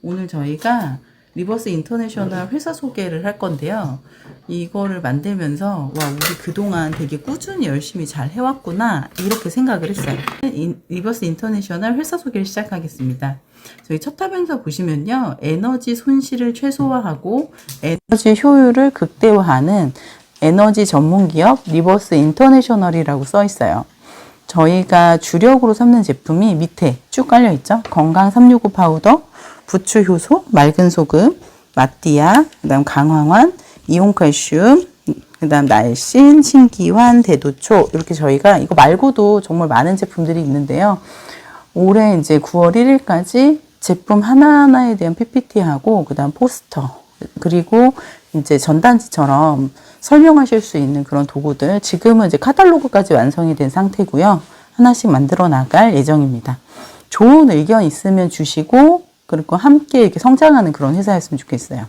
오늘 저희가 리버스 인터내셔널 회사 소개를 할 건데요. 이거를 만들면서 와, 우리 그동안 되게 꾸준히 열심히 잘 해왔구나 이렇게 생각을 했어요. 리버스 인터내셔널 회사 소개를 시작하겠습니다. 저희 첫 화면에서 보시면요, 에너지 손실을 최소화하고 에너지 효율을 극대화하는 에너지 전문기업 리버스 인터내셔널이라고 써 있어요. 저희가 주력으로 삼는 제품이 밑에 쭉 깔려 있죠. 건강 365 파우더, 부추 효소, 맑은 소금, 마띠아, 그다음 강황환, 이온칼슘, 그다음 날씬, 신기환, 대도초, 이렇게 저희가 이거 말고도 정말 많은 제품들이 있는데요. 올해 이제 9월 1일까지 제품 하나하나에 대한 PPT하고 그다음 포스터, 그리고 이제 전단지처럼 설명하실 수 있는 그런 도구들, 지금은 이제 카탈로그까지 완성이 된 상태고요. 하나씩 만들어 나갈 예정입니다. 좋은 의견 있으면 주시고, 그리고 함께 이렇게 성장하는 그런 회사였으면 좋겠어요.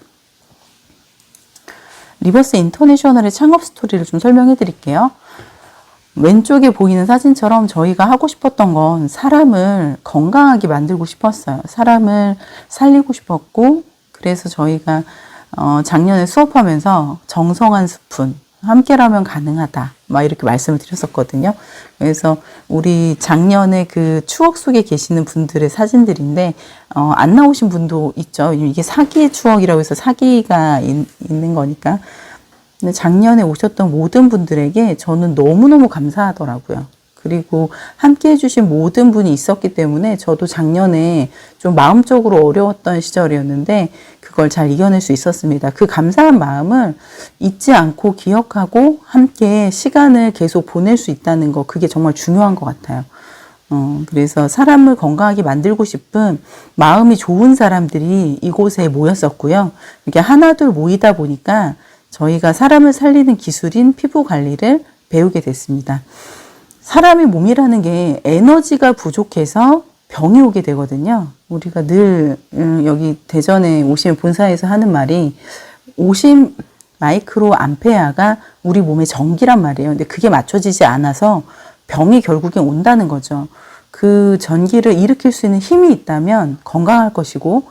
리버스 인터내셔널의 창업 스토리를 좀 설명해 드릴게요. 왼쪽에 보이는 사진처럼 저희가 하고 싶었던 건 사람을 건강하게 만들고 싶었어요. 사람을 살리고 싶었고, 그래서 저희가 작년에 수업하면서 정성한 스푼, 함께라면 가능하다, 막 이렇게 말씀을 드렸었거든요. 그래서 우리 작년에 그 추억 속에 계시는 분들의 사진들인데, 안 나오신 분도 있죠. 이게 사기의 추억이라고 해서 사기가 있는 거니까. 근데 작년에 오셨던 모든 분들에게 저는 너무너무 감사하더라고요. 그리고 함께 해주신 모든 분이 있었기 때문에 저도 작년에 좀 마음적으로 어려웠던 시절이었는데 그걸 잘 이겨낼 수 있었습니다. 그 감사한 마음을 잊지 않고 기억하고 함께 시간을 계속 보낼 수 있다는 거, 그게 정말 중요한 것 같아요. 그래서 사람을 건강하게 만들고 싶은 마음이 좋은 사람들이 이곳에 모였었고요. 이렇게 하나둘 모이다 보니까 저희가 사람을 살리는 기술인 피부 관리를 배우게 됐습니다. 사람의 몸이라는 게 에너지가 부족해서 병이 오게 되거든요. 우리가 늘 여기 대전에 오시면 본사에서 하는 말이 50 마이크로 암페아가 우리 몸의 전기란 말이에요. 근데 그게 맞춰지지 않아서 병이 결국엔 온다는 거죠. 그 전기를 일으킬 수 있는 힘이 있다면 건강할 것이고,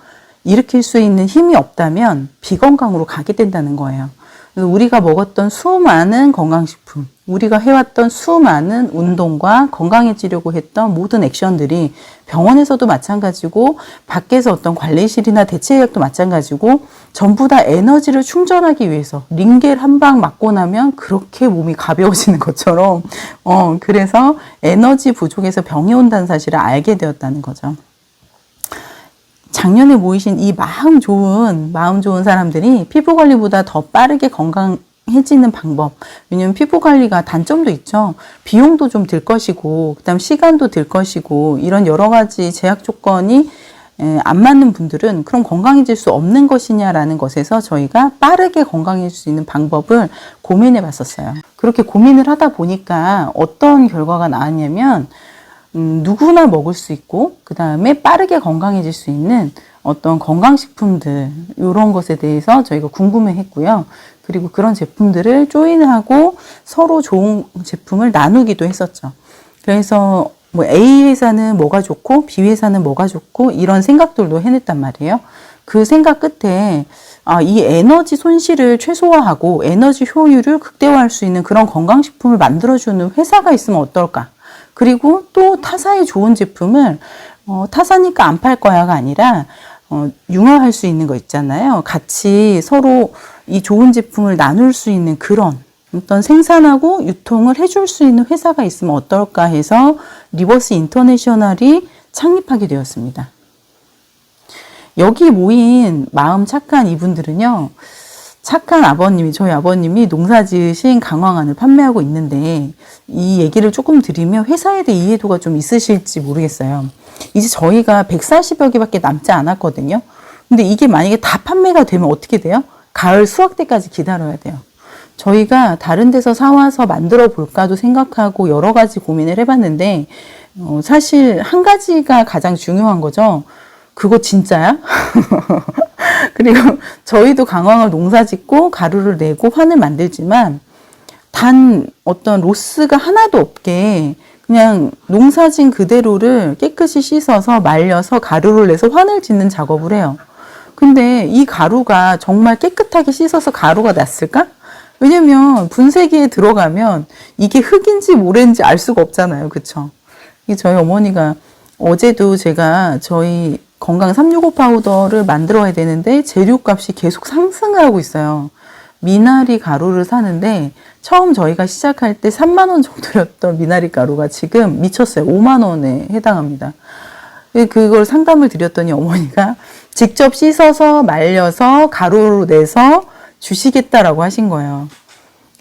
일으킬 수 있는 힘이 없다면 비건강으로 가게 된다는 거예요. 우리가 먹었던 수많은 건강식품, 우리가 해왔던 수많은 운동과 건강해지려고 했던 모든 액션들이 병원에서도 마찬가지고 밖에서 어떤 관리실이나 대체의학도 마찬가지고 전부 다 에너지를 충전하기 위해서 링겔 한 방 맞고 나면 그렇게 몸이 가벼워지는 것처럼 그래서 에너지 부족에서 병이 온다는 사실을 알게 되었다는 거죠. 작년에 모이신 이 마음 좋은 사람들이 피부 관리보다 더 빠르게 건강해지는 방법. 왜냐면 피부 관리가 단점도 있죠. 비용도 좀 들 것이고, 그다음 시간도 들 것이고, 이런 여러 가지 제약 조건이 안 맞는 분들은 그럼 건강해질 수 없는 것이냐라는 것에서 저희가 빠르게 건강해질 수 있는 방법을 고민해 봤었어요. 그렇게 고민을 하다 보니까 어떤 결과가 나왔냐면, 누구나 먹을 수 있고 그 다음에 빠르게 건강해질 수 있는 어떤 건강식품들, 이런 것에 대해서 저희가 궁금해 했고요. 그리고 그런 제품들을 조인하고 서로 좋은 제품을 나누기도 했었죠. 그래서 뭐 A 회사는 뭐가 좋고 B 회사는 뭐가 좋고 이런 생각들도 해냈단 말이에요. 그 생각 끝에 이 에너지 손실을 최소화하고 에너지 효율을 극대화할 수 있는 그런 건강식품을 만들어주는 회사가 있으면 어떨까? 그리고 또 타사의 좋은 제품을 타사니까 안 팔 거야가 아니라 융화할 수 있는 거 있잖아요. 같이 서로 이 좋은 제품을 나눌 수 있는 그런 어떤 생산하고 유통을 해줄 수 있는 회사가 있으면 어떨까 해서 리버스 인터내셔널이 창립하게 되었습니다. 여기 모인 마음 착한 이분들은요, 착한 아버님이, 저희 아버님이 농사 지으신 강황환을 판매하고 있는데, 이 얘기를 조금 드리면 회사에 대해 이해도가 좀 있으실지 모르겠어요. 이제 저희가 140여 개밖에 남지 않았거든요. 근데 이게 만약에 다 판매가 되면 어떻게 돼요? 가을 수확 때까지 기다려야 돼요. 저희가 다른 데서 사와서 만들어 볼까도 생각하고 여러 가지 고민을 해봤는데, 사실 한 가지가 가장 중요한 거죠. 그거 진짜야? 그리고 저희도 강황을 농사 짓고 가루를 내고 환을 만들지만 단 어떤 로스가 하나도 없게 그냥 농사진 그대로를 깨끗이 씻어서 말려서 가루를 내서 환을 짓는 작업을 해요. 근데 이 가루가 정말 깨끗하게 씻어서 가루가 났을까? 왜냐면 분쇄기에 들어가면 이게 흙인지 모래인지 알 수가 없잖아요. 그쵸? 이 저희 어머니가 어제도 제가 저희 건강 365 파우더를 만들어야 되는데 재료값이 계속 상승을 하고 있어요. 미나리 가루를 사는데 처음 저희가 시작할 때 3만 원 정도였던 미나리 가루가 지금 미쳤어요. 5만 원에 해당합니다. 그걸 상담을 드렸더니 어머니가 직접 씻어서 말려서 가루로 내서 주시겠다라고 하신 거예요.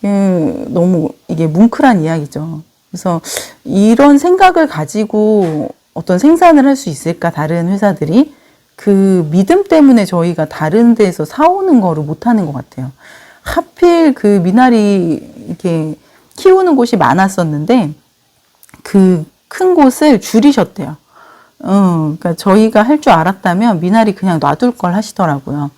너무 이게 뭉클한 이야기죠. 그래서 이런 생각을 가지고 어떤 생산을 할 수 있을까, 다른 회사들이? 그 믿음 때문에 저희가 다른 데에서 사오는 거를 못하는 것 같아요. 하필 그 미나리 이렇게 키우는 곳이 많았었는데 그 큰 곳을 줄이셨대요. 그러니까 저희가 할 줄 알았다면 미나리 그냥 놔둘 걸 하시더라고요.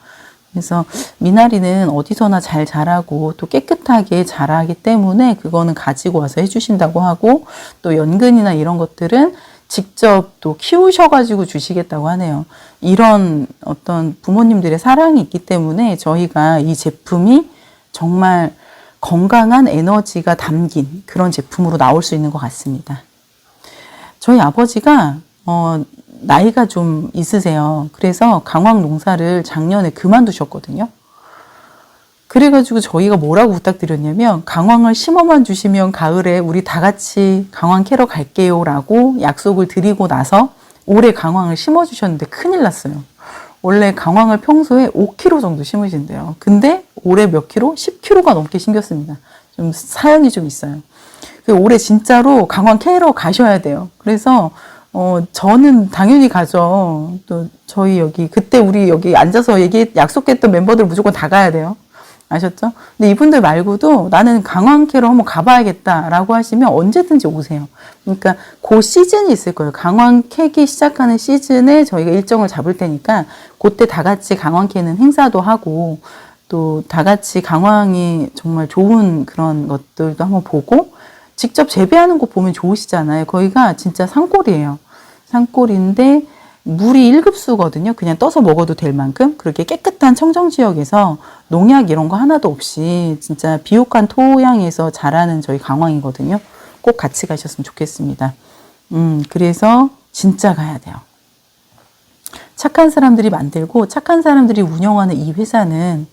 그래서 미나리는 어디서나 잘 자라고 또 깨끗하게 자라기 때문에 그거는 가지고 와서 해주신다고 하고, 또 연근이나 이런 것들은 직접 또 키우셔가지고 주시겠다고 하네요. 이런 어떤 부모님들의 사랑이 있기 때문에 저희가 이 제품이 정말 건강한 에너지가 담긴 그런 제품으로 나올 수 있는 것 같습니다. 저희 아버지가 나이가 좀 있으세요. 그래서 강황 농사를 작년에 그만두셨거든요. 그래가지고 저희가 뭐라고 부탁드렸냐면, 강황을 심어만 주시면 가을에 우리 다 같이 강황 캐러 갈게요 라고 약속을 드리고 나서 올해 강황을 심어주셨는데 큰일 났어요. 원래 강황을 평소에 5kg 정도 심으신대요. 근데 올해 몇 킬로? 10kg가 넘게 심겼습니다. 좀 사연이 좀 있어요. 올해 진짜로 강황 캐러 가셔야 돼요. 그래서 저는 당연히 가죠. 또 저희 여기 그때 우리 여기 앉아서 약속했던 멤버들 무조건 다 가야 돼요. 아셨죠? 근데 이분들 말고도 나는 강황 캐러 한번 가봐야겠다라고 하시면 언제든지 오세요. 그러니까 그 시즌이 있을 거예요. 강황 캐기 시작하는 시즌에 저희가 일정을 잡을 테니까 그때 다 같이 강황 캐는 행사도 하고, 또 다 같이 강황이 정말 좋은 그런 것들도 한번 보고, 직접 재배하는 곳 보면 좋으시잖아요. 거기가 진짜 산골이에요. 산골인데 물이 1급수거든요. 그냥 떠서 먹어도 될 만큼. 그렇게 깨끗한 청정지역에서 농약 이런 거 하나도 없이 진짜 비옥한 토양에서 자라는 저희 강황이거든요. 꼭 같이 가셨으면 좋겠습니다. 그래서 진짜 가야 돼요. 착한 사람들이 만들고 착한 사람들이 운영하는 이 회사는,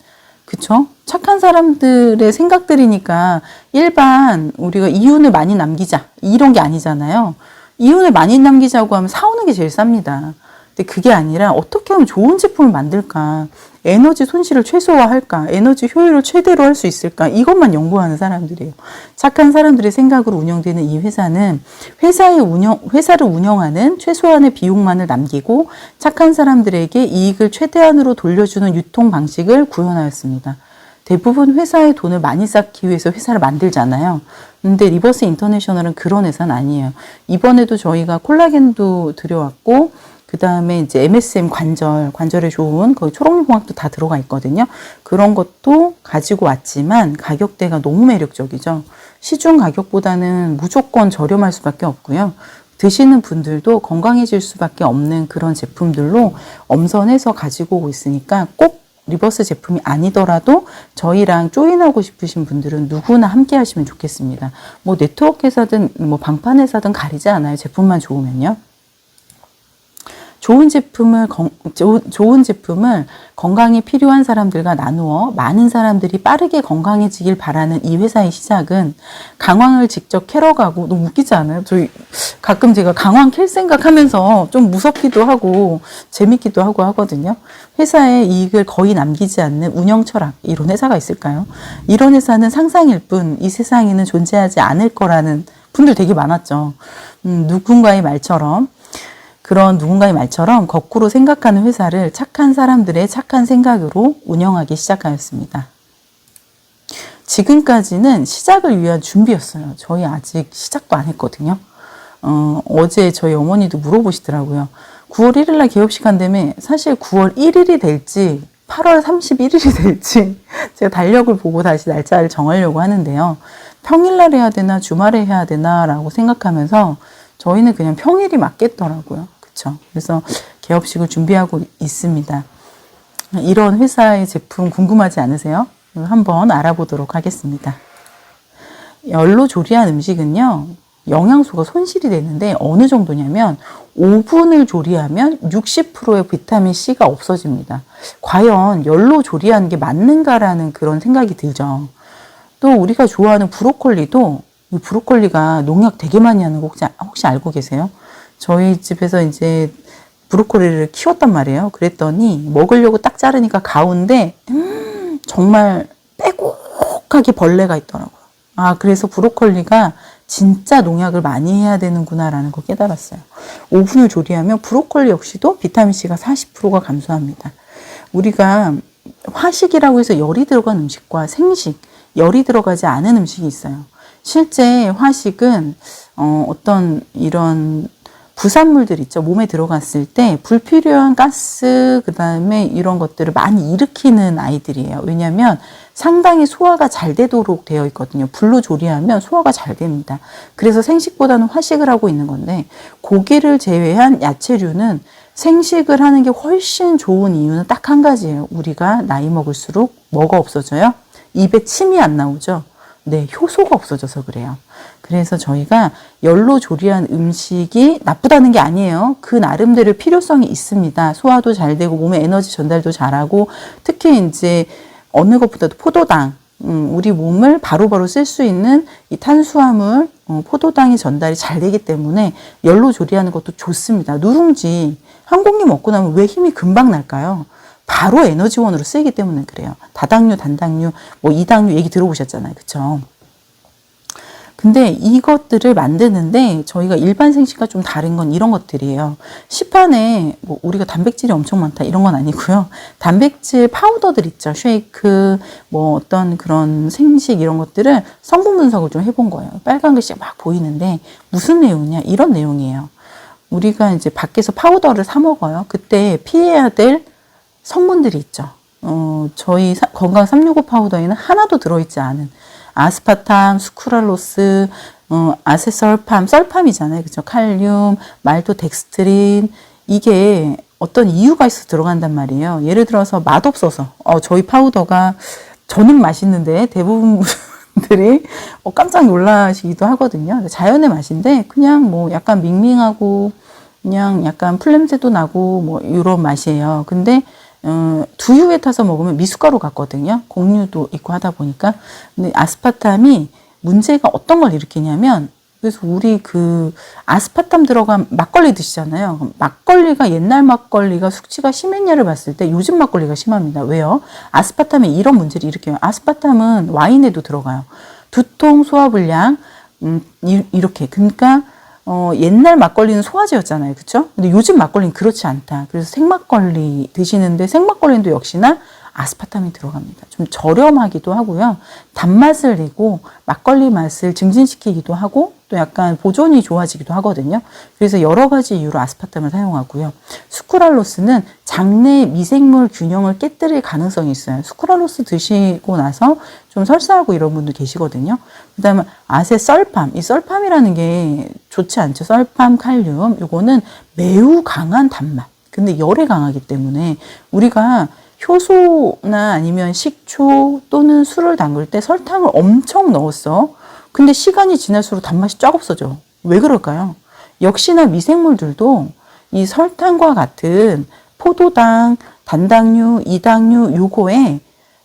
그쵸? 착한 사람들의 생각들이니까 일반 우리가 이윤을 많이 남기자 이런 게 아니잖아요. 이윤을 많이 남기자고 하면 사오는 게 제일 쌉니다. 근데 그게 아니라 어떻게 하면 좋은 제품을 만들까? 에너지 손실을 최소화할까? 에너지 효율을 최대로 할 수 있을까? 이것만 연구하는 사람들이에요. 착한 사람들의 생각으로 운영되는 이 회사는 회사를 운영하는 최소한의 비용만을 남기고 착한 사람들에게 이익을 최대한으로 돌려주는 유통 방식을 구현하였습니다. 대부분 회사에 돈을 많이 쌓기 위해서 회사를 만들잖아요. 근데 리버스 인터내셔널은 그런 회사는 아니에요. 이번에도 저희가 콜라겐도 들여왔고, 그 다음에 이제 MSM 관절에 좋은 거기 초록무화학도 다 들어가 있거든요. 그런 것도 가지고 왔지만 가격대가 너무 매력적이죠. 시중 가격보다는 무조건 저렴할 수밖에 없고요. 드시는 분들도 건강해질 수밖에 없는 그런 제품들로 엄선해서 가지고 오고 있으니까 꼭 리버스 제품이 아니더라도 저희랑 조인하고 싶으신 분들은 누구나 함께 하시면 좋겠습니다. 뭐 네트워크 회사든 뭐 방판 회사든 가리지 않아요. 제품만 좋으면요. 좋은 제품을 건강이 필요한 사람들과 나누어 많은 사람들이 빠르게 건강해지길 바라는 이 회사의 시작은 강황을 직접 캐러 가고, 너무 웃기지 않아요? 저희 가끔 제가 강황 캘 생각하면서 좀 무섭기도 하고 재밌기도 하고 하거든요. 회사의 이익을 거의 남기지 않는 운영 철학, 이런 회사가 있을까요? 이런 회사는 상상일 뿐 이 세상에는 존재하지 않을 거라는 분들 되게 많았죠. 그런 누군가의 말처럼 거꾸로 생각하는 회사를 착한 사람들의 착한 생각으로 운영하기 시작하였습니다. 지금까지는 시작을 위한 준비였어요. 저희 아직 시작도 안 했거든요. 어제 저희 어머니도 물어보시더라고요. 9월 1일 날 개업식 한다며. 사실 9월 1일이 될지 8월 31일이 될지 제가 달력을 보고 다시 날짜를 정하려고 하는데요. 평일날 해야 되나 주말에 해야 되나 라고 생각하면서 저희는 그냥 평일이 맞겠더라고요. 그렇죠? 그래서 개업식을 준비하고 있습니다. 이런 회사의 제품 궁금하지 않으세요? 한번 알아보도록 하겠습니다. 열로 조리한 음식은요, 영양소가 손실이 되는데 어느 정도냐면 오븐을 조리하면 60%의 비타민C가 없어집니다. 과연 열로 조리하는 게 맞는가라는 그런 생각이 들죠. 또 우리가 좋아하는 브로콜리도, 이 브로콜리가 농약 되게 많이 하는 거 혹시 알고 계세요? 저희 집에서 이제 브로콜리를 키웠단 말이에요. 그랬더니 먹으려고 딱 자르니까 가운데 정말 빼곡하게 벌레가 있더라고요. 아, 그래서 브로콜리가 진짜 농약을 많이 해야 되는구나라는 걸 깨달았어요. 오븐을 조리하면 브로콜리 역시도 비타민C가 40%가 감소합니다. 우리가 화식이라고 해서 열이 들어간 음식과 생식, 열이 들어가지 않은 음식이 있어요. 실제 화식은 어떤 이런 부산물들 있죠. 몸에 들어갔을 때 불필요한 가스, 그 다음에 이런 것들을 많이 일으키는 아이들이에요. 왜냐하면 상당히 소화가 잘 되도록 되어 있거든요. 불로 조리하면 소화가 잘 됩니다. 그래서 생식보다는 화식을 하고 있는 건데, 고기를 제외한 야채류는 생식을 하는 게 훨씬 좋은 이유는 딱 한 가지예요. 우리가 나이 먹을수록 뭐가 없어져요? 입에 침이 안 나오죠. 네, 효소가 없어져서 그래요. 그래서 저희가 열로 조리한 음식이 나쁘다는 게 아니에요. 그 나름대로 필요성이 있습니다. 소화도 잘 되고 몸에 에너지 전달도 잘하고, 특히 이제 어느 것보다도 포도당, 우리 몸을 바로바로 쓸 수 있는 이 탄수화물, 포도당이 전달이 잘 되기 때문에 열로 조리하는 것도 좋습니다. 누룽지 한 공기 먹고 나면 왜 힘이 금방 날까요? 바로 에너지원으로 쓰이기 때문에 그래요. 다당류, 단당류, 뭐 이당류 얘기 들어보셨잖아요. 그쵸? 근데 이것들을 만드는데 저희가 일반 생식과 좀 다른 건 이런 것들이에요. 시판에 뭐 우리가 단백질이 엄청 많다 이런 건 아니고요. 단백질 파우더들 있죠. 쉐이크, 뭐 어떤 그런 생식 이런 것들을 성분 분석을 좀 해본 거예요. 빨간 글씨가 막 보이는데 무슨 내용이냐? 이런 내용이에요. 우리가 이제 밖에서 파우더를 사 먹어요. 그때 피해야 될 성분들이 있죠. 저희 건강 365 파우더에는 하나도 들어있지 않은 아스파탐, 수크랄로스, 아세설팜, 썰팜이잖아요. 그죠? 칼륨, 말토덱스트린, 이게 어떤 이유가 있어서 들어간단 말이에요. 예를 들어서 맛없어서, 저희 파우더가 저는 맛있는데 대부분 분들이 깜짝 놀라시기도 하거든요. 자연의 맛인데 그냥 뭐 약간 밍밍하고 그냥 약간 풀냄새도 나고 뭐 이런 맛이에요. 근데 두유에 타서 먹으면 미숫가루 같거든요. 곡류도 있고 하다 보니까. 근데 아스파탐이 문제가 어떤 걸 일으키냐면, 그래서 우리 그 아스파탐 들어간 막걸리 드시잖아요. 그럼 막걸리가 옛날 막걸리가 숙취가 심했냐를 봤을 때 요즘 막걸리가 심합니다. 왜요? 아스파탐이 이런 문제를 일으켜요. 아스파탐은 와인에도 들어가요. 두통, 소화불량, 이렇게. 그러니까 옛날 막걸리는 소화제였잖아요. 그쵸? 근데 요즘 막걸리는 그렇지 않다. 그래서 생막걸리 드시는데 생막걸리도 역시나 아스파탐이 들어갑니다. 좀 저렴하기도 하고요. 단맛을 내고 막걸리 맛을 증진시키기도 하고 또 약간 보존이 좋아지기도 하거든요. 그래서 여러 가지 이유로 아스파탐을 사용하고요. 수크랄로스는 장내 미생물 균형을 깨뜨릴 가능성이 있어요. 수크랄로스 드시고 나서 좀 설사하고 이런 분도 계시거든요. 그 다음에 아세설팜, 이 설팜이라는 게 좋지 않죠. 설팜, 칼륨, 요거는 매우 강한 단맛. 근데 열에 강하기 때문에 우리가 효소나 아니면 식초 또는 술을 담글 때 설탕을 엄청 넣었어. 근데 시간이 지날수록 단맛이 쫙 없어져. 왜 그럴까요? 역시나 미생물들도 이 설탕과 같은 포도당, 단당류, 이당류 요거에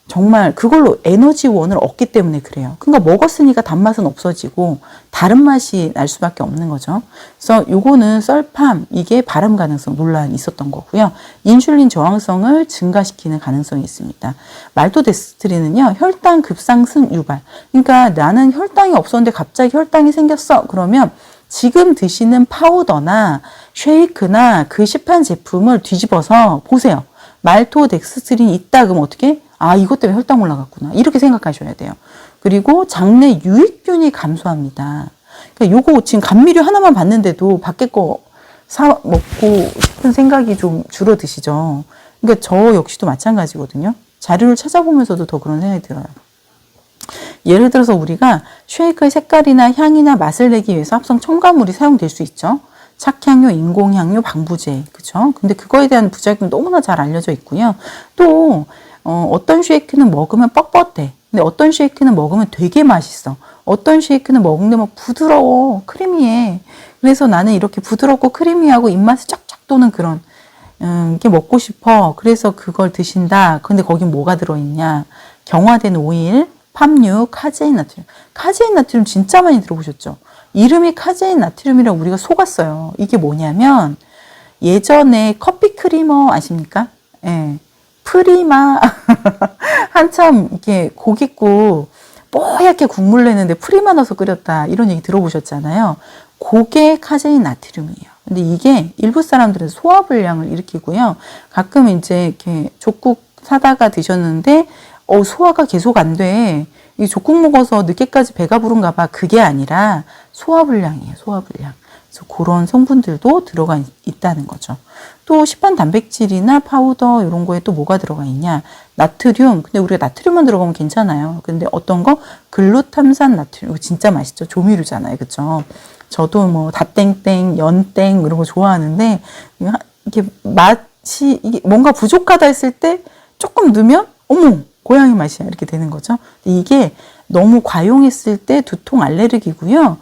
정말 그걸로 에너지원을 얻기 때문에 그래요. 그러니까 먹었으니까 단맛은 없어지고 다른 맛이 날 수밖에 없는 거죠. 그래서 요거는 썰팜, 이게 발암 가능성 논란이 있었던 거고요. 인슐린 저항성을 증가시키는 가능성이 있습니다. 말토데스트린은요, 혈당 급상승 유발. 그러니까 나는 혈당이 없었는데 갑자기 혈당이 생겼어. 그러면 지금 드시는 파우더나 쉐이크나 그 시판 제품을 뒤집어서 보세요. 말토덱스트린이 있다 그러면 어떻게? 아, 이것 때문에 혈당 올라갔구나. 이렇게 생각하셔야 돼요. 그리고 장내 유익균이 감소합니다. 그러니까 요거 지금 감미료 하나만 봤는데도 밖에 거 사 먹고 싶은 생각이 좀 줄어드시죠. 그러니까 저 역시도 마찬가지거든요. 자료를 찾아보면서도 더 그런 생각이 들어요. 예를 들어서 우리가 쉐이크의 색깔이나 향이나 맛을 내기 위해서 합성 첨가물이 사용될 수 있죠. 착향료, 인공향료, 방부제, 그죠? 근데 그거에 대한 부작용 너무나 잘 알려져 있고요. 또 어떤 쉐이크는 먹으면 뻣뻣해. 근데 어떤 쉐이크는 먹으면 되게 맛있어. 어떤 쉐이크는 먹는데 막 부드러워, 크리미해. 그래서 나는 이렇게 부드럽고 크리미하고 입맛이 쫙쫙 도는 그런 게 먹고 싶어. 그래서 그걸 드신다. 근데 거긴 뭐가 들어있냐? 경화된 오일, 팜유, 카제인 나트륨. 카제인 나트륨 진짜 많이 들어보셨죠? 이름이 카제인 나트륨이라고 우리가 속았어요. 이게 뭐냐면 예전에 커피 크리머 아십니까? 예. 프리마 한참 이렇게 고깃국 뽀얗게 국물 내는데 프리마 넣어서 끓였다 이런 얘기 들어보셨잖아요. 그게 카제인 나트륨이에요. 근데 이게 일부 사람들은 소화불량을 일으키고요. 가끔 이제 이렇게 족국 사다가 드셨는데 소화가 계속 안 돼. 이 족국 먹어서 늦게까지 배가 부른가 봐. 그게 아니라 소화불량이에요. 소화불량. 그래서 그런 성분들도 들어가 있다는 거죠. 또 시판 단백질이나 파우더 이런 거에 또 뭐가 들어가 있냐? 나트륨. 근데 우리가 나트륨만 들어가면 괜찮아요. 근데 어떤 거? 글루탐산 나트륨. 이거 진짜 맛있죠. 조미료잖아요. 그렇죠? 저도 뭐 다땡땡, 연땡 이런 거 좋아하는데 이게 맛이 이게 뭔가 부족하다 했을 때 조금 넣으면 어머 고양이 맛이야 이렇게 되는 거죠. 이게 너무 과용했을 때 두통 알레르기고요.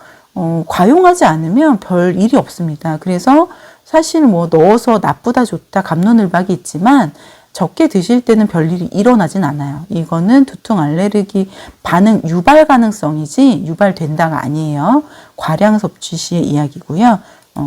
과용하지 않으면 별 일이 없습니다. 그래서 사실 뭐 넣어서 나쁘다 좋다 갑론을박이 있지만 적게 드실 때는 별일이 일어나진 않아요. 이거는 두통 알레르기 반응 유발 가능성이지 유발된다가 아니에요. 과량 섭취 시의 이야기고요.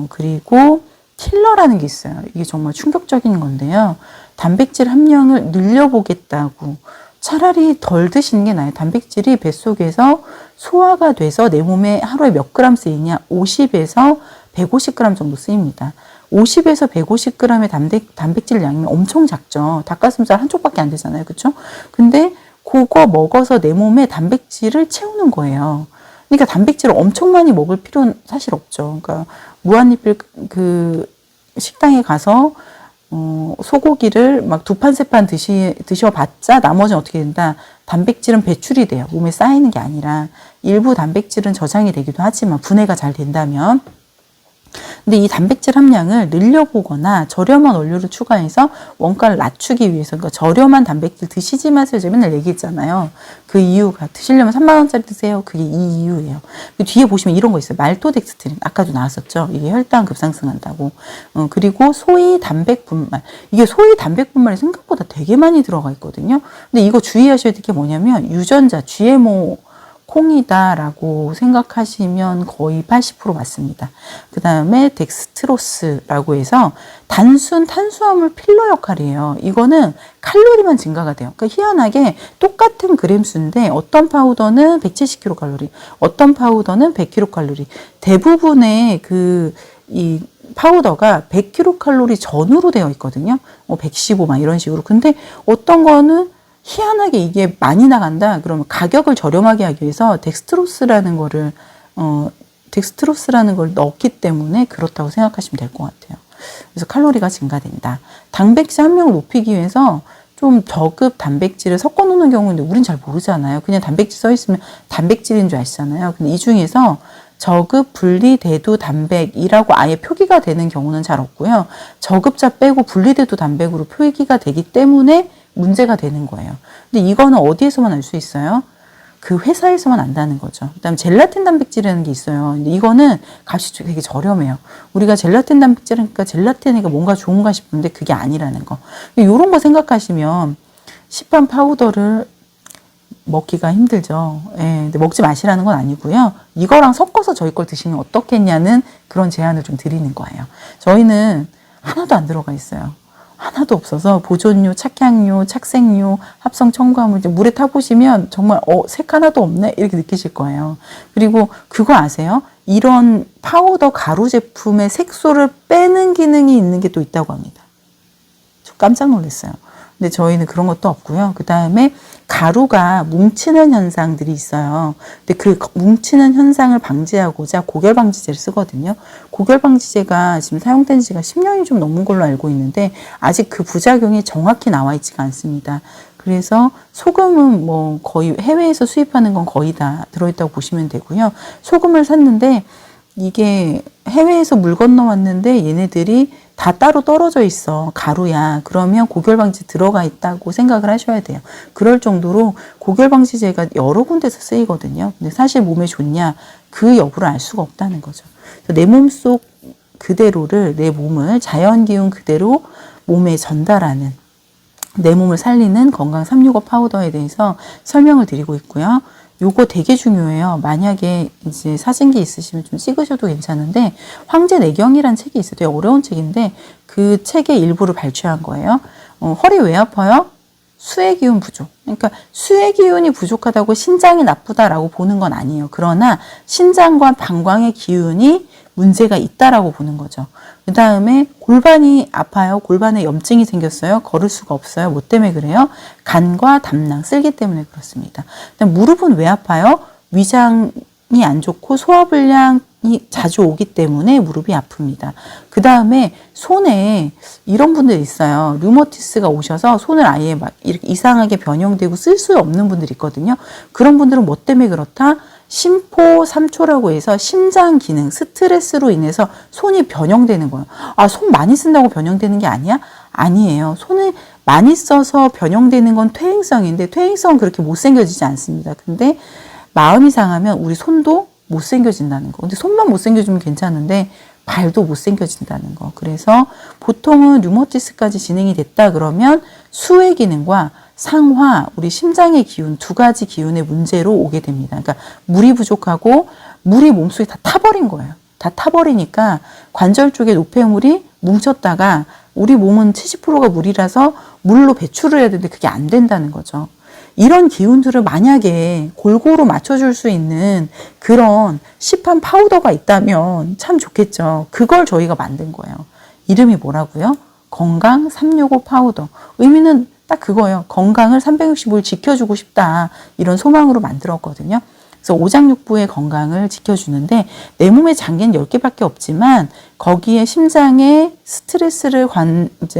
그리고 킬러라는 게 있어요. 이게 정말 충격적인 건데요. 단백질 함량을 늘려보겠다고 차라리 덜 드시는 게 나아요. 단백질이 뱃속에서 소화가 돼서 내 몸에 하루에 몇 그램 쓰이냐? 50에서 150g 정도 쓰입니다. 50에서 150g의 단백질 양이면 엄청 작죠. 닭가슴살 한쪽밖에 안 되잖아요. 그렇죠? 근데 그거 먹어서 내 몸에 단백질을 채우는 거예요. 그러니까 단백질을 엄청 많이 먹을 필요는 사실 없죠. 그러니까 무한리필 그 식당에 가서 소고기를 막 두 판, 세 판 드셔봤자 나머지는 어떻게 된다? 단백질은 배출이 돼요. 몸에 쌓이는 게 아니라 일부 단백질은 저장이 되기도 하지만 분해가 잘 된다면. 근데 이 단백질 함량을 늘려보거나 저렴한 원료를 추가해서 원가를 낮추기 위해서 그러니까 저렴한 단백질 드시지 마세요. 제가 맨날 얘기했잖아요. 그 이유가 드시려면 3만 원짜리 드세요. 그게 이 이유예요. 그 뒤에 보시면 이런 거 있어요. 말토덱스트린 아까도 나왔었죠. 이게 혈당 급상승한다고. 그리고 소위 단백분말. 이게 소위 단백분말이 생각보다 되게 많이 들어가 있거든요. 근데 이거 주의하셔야 될 게 뭐냐면 유전자 GMO 콩이다라고 생각하시면 거의 80% 맞습니다. 그 다음에 덱스트로스라고 해서 단순 탄수화물 필러 역할이에요. 이거는 칼로리만 증가가 돼요. 그러니까 희한하게 똑같은 그램수인데 어떤 파우더는 170kcal, 어떤 파우더는 100kcal. 대부분의 이 파우더가 100kcal 전후로 되어 있거든요. 115 막 이런 식으로. 근데 어떤 거는 희한하게 이게 많이 나간다. 그러면 가격을 저렴하게 하기 위해서 덱스트로스라는 걸 넣기 때문에 그렇다고 생각하시면 될 것 같아요. 그래서 칼로리가 증가된다. 단백질 함량을 높이기 위해서 좀 저급 단백질을 섞어 놓는 경우인데 우린 잘 모르잖아요. 그냥 단백질 써 있으면 단백질인 줄 아시잖아요. 근데 이 중에서 저급 분리대두 단백이라고 아예 표기가 되는 경우는 잘 없고요. 저급자 빼고 분리대두 단백으로 표기가 되기 때문에 문제가 되는 거예요. 근데 이거는 어디에서만 알 수 있어요? 그 회사에서만 안다는 거죠. 그다음에 젤라틴 단백질이라는 게 있어요. 근데 이거는 값이 되게 저렴해요. 우리가 젤라틴 단백질이니까 젤라틴이니까 뭔가 좋은가 싶은데 그게 아니라는 거. 이런 거 생각하시면 시판 파우더를 먹기가 힘들죠. 예, 근데 먹지 마시라는 건 아니고요. 이거랑 섞어서 저희 걸 드시면 어떻겠냐는 그런 제안을 좀 드리는 거예요. 저희는 하나도 안 들어가 있어요. 하나도 없어서 보존료, 착향료, 착색료, 합성 첨가물 물에 타보시면 정말 색 하나도 없네 이렇게 느끼실 거예요. 그리고 그거 아세요? 이런 파우더 가루 제품의 색소를 빼는 기능이 있는 게 또 있다고 합니다. 저 깜짝 놀랐어요. 근데 저희는 그런 것도 없고요. 그 다음에 가루가 뭉치는 현상들이 있어요. 근데 그 뭉치는 현상을 방지하고자 고결방지제를 쓰거든요. 고결방지제가 지금 사용된 지가 10년이 좀 넘은 걸로 알고 있는데 아직 그 부작용이 정확히 나와 있지가 않습니다. 그래서 소금은 뭐 거의 해외에서 수입하는 건 거의 다 들어있다고 보시면 되고요. 소금을 샀는데 이게 해외에서 물 건너왔는데 얘네들이 다 따로 떨어져 있어. 가루야. 그러면 고결방지 들어가 있다고 생각을 하셔야 돼요. 그럴 정도로 고결방지제가 여러 군데서 쓰이거든요. 근데 사실 몸에 좋냐? 그 여부를 알 수가 없다는 거죠. 내 몸속 그대로를, 내 몸을 자연기운 그대로 몸에 전달하는, 내 몸을 살리는 건강 365 파우더에 대해서 설명을 드리고 있고요. 요거 되게 중요해요. 만약에 이제 사진기 있으시면 좀 찍으셔도 괜찮은데, 황제내경이라는 책이 있어요. 되게 어려운 책인데 그 책의 일부를 발췌한 거예요. 허리 왜 아파요? 수의 기운 부족. 그러니까 수의 기운이 부족하다고 신장이 나쁘다라고 보는 건 아니에요. 그러나 신장과 방광의 기운이 문제가 있다라고 보는 거죠. 그 다음에 골반이 아파요. 골반에 염증이 생겼어요. 걸을 수가 없어요. 뭐 때문에 그래요? 간과 담낭, 쓸기 때문에 그렇습니다. 무릎은 왜 아파요? 위장이 안 좋고 소화불량이 자주 오기 때문에 무릎이 아픕니다. 그 다음에 손에 이런 분들 있어요. 류머티스가 오셔서 손을 아예 막 이렇게 이상하게 변형되고 쓸 수 없는 분들 있거든요. 그런 분들은 뭐 때문에 그렇다? 심포 3초라고 해서 심장 기능, 스트레스로 인해서 손이 변형되는 거예요. 아, 손 많이 쓴다고 변형되는 게 아니야? 아니에요. 손을 많이 써서 변형되는 건 퇴행성인데 퇴행성은 그렇게 못생겨지지 않습니다. 근데 마음이 상하면 우리 손도 못생겨진다는 거. 근데 손만 못생겨지면 괜찮은데 발도 못생겨진다는 거. 그래서 보통은 류머티스까지 진행이 됐다 그러면 수의 기능과 상화, 우리 심장의 기운, 두 가지 기운의 문제로 오게 됩니다. 그러니까 물이 부족하고 물이 몸속에 다 타버린 거예요. 다 타버리니까 관절 쪽에 노폐물이 뭉쳤다가 우리 몸은 70%가 물이라서 물로 배출을 해야 되는데 그게 안 된다는 거죠. 이런 기운들을 만약에 골고루 맞춰줄 수 있는 그런 시판 파우더가 있다면 참 좋겠죠. 그걸 저희가 만든 거예요. 이름이 뭐라고요? 건강 365 파우더. 의미는 딱 그거예요. 건강을 365일 지켜주고 싶다. 이런 소망으로 만들었거든요. 그래서 오장육부의 건강을 지켜주는데 내 몸에 장기는 10개밖에 없지만 거기에 심장의 스트레스를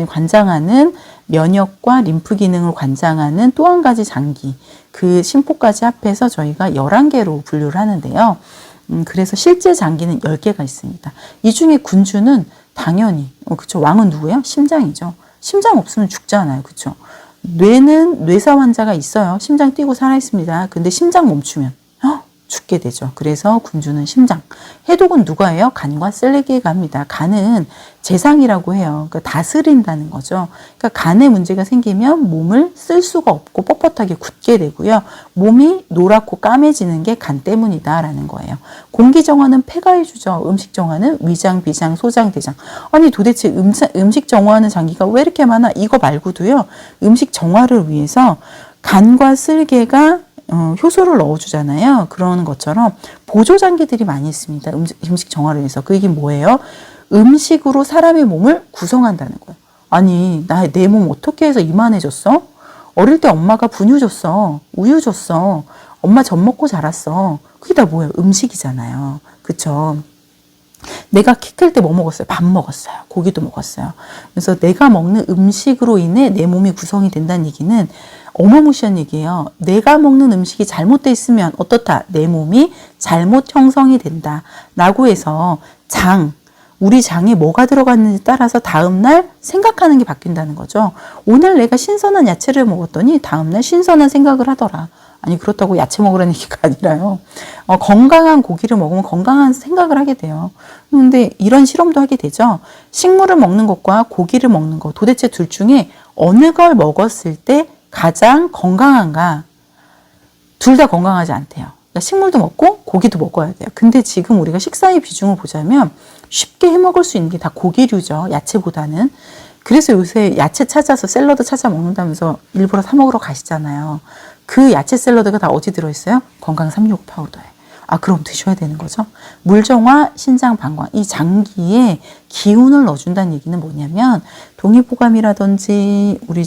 관장하는 면역과 림프 기능을 관장하는 또 한 가지 장기, 그 심포까지 합해서 저희가 11개로 분류를 하는데요. 그래서 실제 장기는 10개가 있습니다. 이 중에 군주는 당연히, 그쵸. 왕은 누구예요? 심장이죠. 심장 없으면 죽잖아요. 그쵸. 뇌는 뇌사 환자가 있어요. 심장 뛰고 살아있습니다. 근데 심장 멈추면 죽게 되죠. 그래서 군주는 심장. 해독은 누가 해요? 간과 쓸레기가 합니다. 간은 재상이라고 해요. 그러니까 다스린다는 거죠. 그러니까 간에 문제가 생기면 몸을 쓸 수가 없고 뻣뻣하게 굳게 되고요. 몸이 노랗고 까매지는 게 간 때문이다라는 거예요. 공기 정화는 폐가 해주죠. 음식 정화는 위장, 비장, 소장, 대장. 아니 도대체 음식 정화하는 장기가 왜 이렇게 많아? 이거 말고도요. 음식 정화를 위해서 간과 쓸개가 효소를 넣어주잖아요. 그런 것처럼 보조장기들이 많이 있습니다. 음식 정화를 위해서. 그 얘기 뭐예요? 음식으로 사람의 몸을 구성한다는 거예요. 아니, 내 몸 어떻게 해서 이만해졌어? 어릴 때 엄마가 분유 줬어. 우유 줬어. 엄마 젖 먹고 자랐어. 그게 다 뭐예요? 음식이잖아요. 그쵸? 내가 키 클 때 뭐 먹었어요? 밥 먹었어요. 고기도 먹었어요. 그래서 내가 먹는 음식으로 인해 내 몸이 구성이 된다는 얘기는 어마무시한 얘기예요. 내가 먹는 음식이 잘못돼 있으면 어떻다? 내 몸이 잘못 형성이 된다. 라고 해서 우리 장에 뭐가 들어갔는지 따라서 다음날 생각하는 게 바뀐다는 거죠. 오늘 내가 신선한 야채를 먹었더니 다음날 신선한 생각을 하더라. 아니 그렇다고 야채 먹으라는 얘기가 아니라요. 건강한 고기를 먹으면 건강한 생각을 하게 돼요. 그런데 이런 실험도 하게 되죠. 식물을 먹는 것과 고기를 먹는 것 도대체 둘 중에 어느 걸 먹었을 때 가장 건강한가? 둘 다 건강하지 않대요. 그러니까 식물도 먹고 고기도 먹어야 돼요. 근데 지금 우리가 식사의 비중을 보자면 쉽게 해먹을 수 있는 게 다 고기류죠. 야채보다는. 그래서 요새 야채 찾아서 샐러드 찾아 먹는다면서 일부러 사 먹으러 가시잖아요. 그 야채 샐러드가 다 어디 들어있어요? 건강 365 파우더에. 아, 그럼 드셔야 되는 거죠. 물정화, 신장, 방광. 이 장기에 기운을 넣어준다는 얘기는 뭐냐면 동의보감이라든지 우리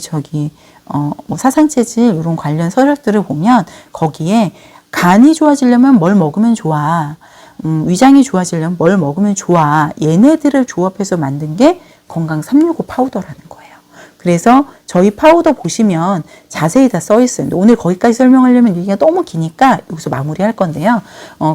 뭐 사상체질 이런 관련 서적들을 보면 거기에 간이 좋아지려면 뭘 먹으면 좋아. 위장이 좋아지려면 뭘 먹으면 좋아. 얘네들을 조합해서 만든 게 건강 365 파우더라는 거예요. 그래서 저희 파우더 보시면 자세히 다 써 있어요. 근데 오늘 거기까지 설명하려면 얘기가 너무 기니까 여기서 마무리할 건데요.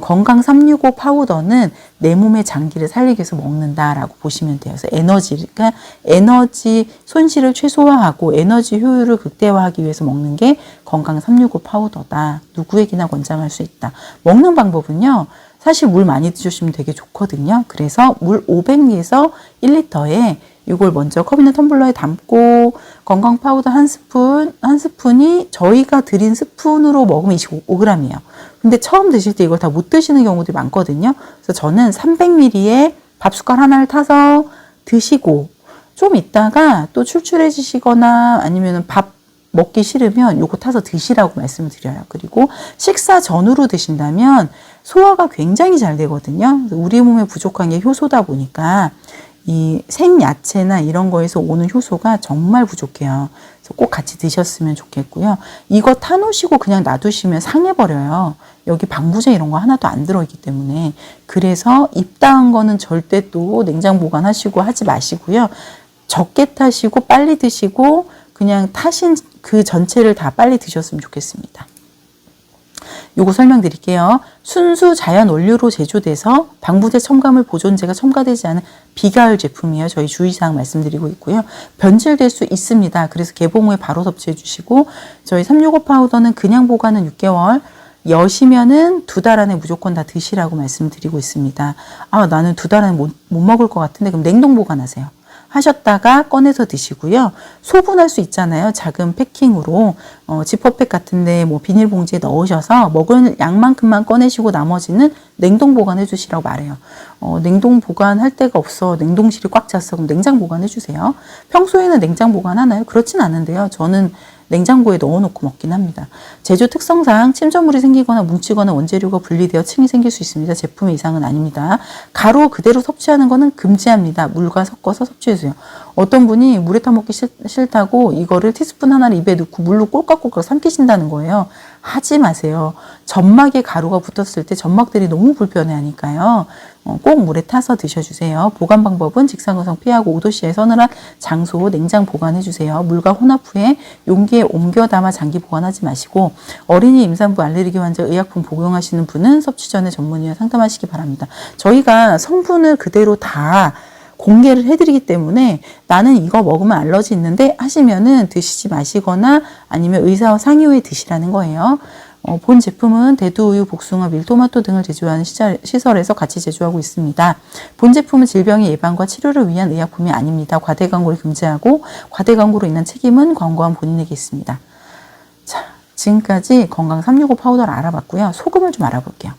건강 365 파우더는 내 몸의 장기를 살리기 위해서 먹는다라고 보시면 돼요. 그래서 그러니까 에너지 손실을 최소화하고 에너지 효율을 극대화하기 위해서 먹는 게 건강 365 파우더다. 누구에게나 권장할 수 있다. 먹는 방법은요. 사실 물 많이 드시면 되게 좋거든요. 그래서 물 500ml에서 1리터에 이걸 먼저 컵이나 텀블러에 담고 건강 파우더 한 스푼이 저희가 드린 스푼으로 먹으면 25g이에요. 근데 처음 드실 때 이걸 다 못 드시는 경우들이 많거든요. 그래서 저는 300ml에 밥숟갈 하나를 타서 드시고 좀 있다가 또 출출해지시거나 아니면 밥 먹기 싫으면 요거 타서 드시라고 말씀을 드려요. 그리고 식사 전후로 드신다면 소화가 굉장히 잘 되거든요. 우리 몸에 부족한 게 효소다 보니까 이 생야채나 이런 거에서 오는 효소가 정말 부족해요. 그래서 꼭 같이 드셨으면 좋겠고요. 이거 타놓으시고 그냥 놔두시면 상해버려요. 여기 방부제 이런 거 하나도 안 들어있기 때문에. 그래서 입다한 거는 절대 또 냉장 보관하시고 하지 마시고요. 적게 타시고 빨리 드시고 그냥 타신 그 전체를 다 빨리 드셨으면 좋겠습니다. 요거 설명드릴게요. 순수 자연 원료로 제조돼서 방부제 첨가물 보존제가 첨가되지 않은 비가열 제품이에요. 저희 주의사항 말씀드리고 있고요. 변질될 수 있습니다. 그래서 개봉 후에 바로 섭취해 주시고 저희 365 파우더는 그냥 보관은 6개월 여시면은 2달 안에 무조건 다 드시라고 말씀드리고 있습니다. 아, 나는 2달 안에 못 먹을 것 같은데 그럼 냉동 보관하세요. 하셨다가 꺼내서 드시고요. 소분할 수 있잖아요. 작은 패킹으로 지퍼백 같은데 뭐 비닐봉지에 넣으셔서 먹을 양만큼만 꺼내시고 나머지는 냉동 보관해 주시라고 말해요. 냉동 보관할 데가 없어. 냉동실이 꽉 찼어. 그럼 냉장 보관해 주세요. 평소에는 냉장 보관하나요? 그렇진 않은데요. 저는 냉장고에 넣어놓고 먹긴 합니다. 제조 특성상 침전물이 생기거나 뭉치거나 원재료가 분리되어 층이 생길 수 있습니다. 제품의 이상은 아닙니다. 가루 그대로 섭취하는 거는 금지합니다. 물과 섞어서 섭취해주세요. 어떤 분이 물에 타먹기 싫다고 이거를 티스푼 하나를 입에 넣고 물로 꼴깍꼴깍 삼키신다는 거예요. 하지 마세요. 점막에 가루가 붙었을 때 점막들이 너무 불편해하니까요. 꼭 물에 타서 드셔주세요. 보관 방법은 직사광선 피하고 5도씨에 서늘한 장소 냉장 보관해주세요. 물과 혼합 후에 용기에 옮겨 담아 장기 보관하지 마시고 어린이 임산부 알레르기 환자 의약품 복용하시는 분은 섭취 전에 전문의와 상담하시기 바랍니다. 저희가 성분을 그대로 다 공개를 해드리기 때문에 나는 이거 먹으면 알러지 있는데 하시면은 드시지 마시거나 아니면 의사와 상의 후에 드시라는 거예요. 본 제품은 대두우유, 복숭아, 밀토마토 등을 제조하는 시설에서 같이 제조하고 있습니다. 본 제품은 질병의 예방과 치료를 위한 의약품이 아닙니다. 과대 광고를 금지하고 과대 광고로 인한 책임은 광고한 본인에게 있습니다. 자, 지금까지 건강 365 파우더를 알아봤고요. 소금을 좀 알아볼게요.